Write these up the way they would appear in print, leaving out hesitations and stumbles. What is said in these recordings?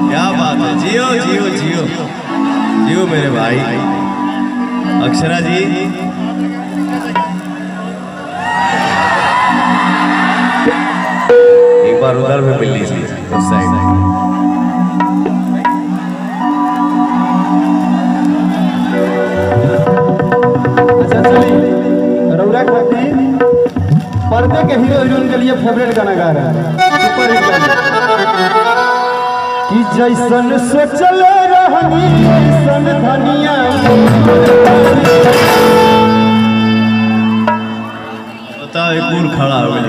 क्या बात है। जियो जियो जियो जियो मेरे भाई। अक्षरा जी एक बार उधर में मिल लीजिए उस साइड। अच्छा चलिए रौरा खाती पर्दे के हीरो हीरोइन के लिए फेवरेट गाना गा रहे हैं सुपर हिट गाना कि जैसन सोचल रहनी वैसन धनिया। बताओ एक पूर खड़ा हो गया।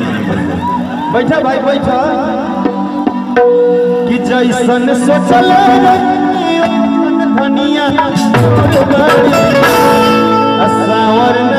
बैठा भाई बैठा कि जैसन सोचल रहनी वैसन धनिया सावर न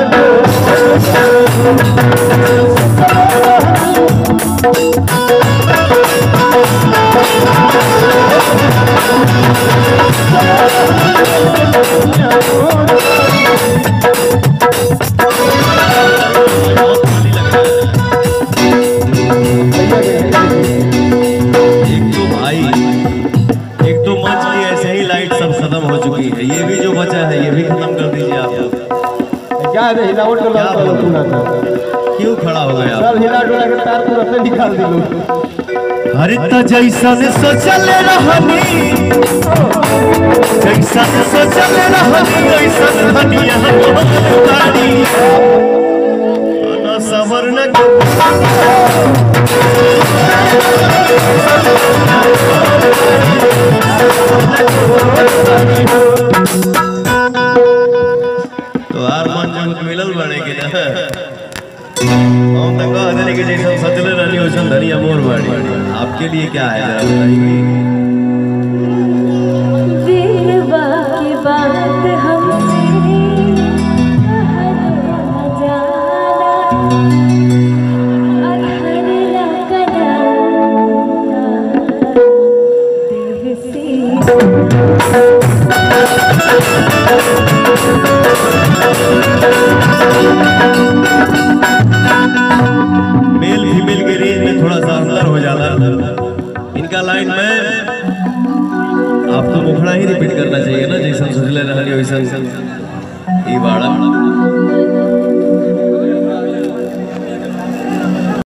ये भी जो बचा है ये भी खत्म कर दीजिए आप। क्या है हिलावट का पूरा था क्यों खड़ा हो गया सब हिला डोला के तार पूरा से निकाल दिलो। अरे त जैसन सोचल रहनी जैसन सोचल रहनी वैसन धनिया मोरी ना सबर न तो आर मन जन मिलल बने के ना हम तक कहते कि जैसा सचले रहनी वैसा धनिया मोर बाड़ी। आपके लिए क्या है जरा बताइए। दिलवा की बात हमसे मेल फीमेल के रेंज में थोड़ा सा अंतर हो जाता है इनका लाइन में। आपको मुखड़ा ही रिपीट करना चाहिए ना जैसा सोचले रहनी वैसा ई बाड़ा।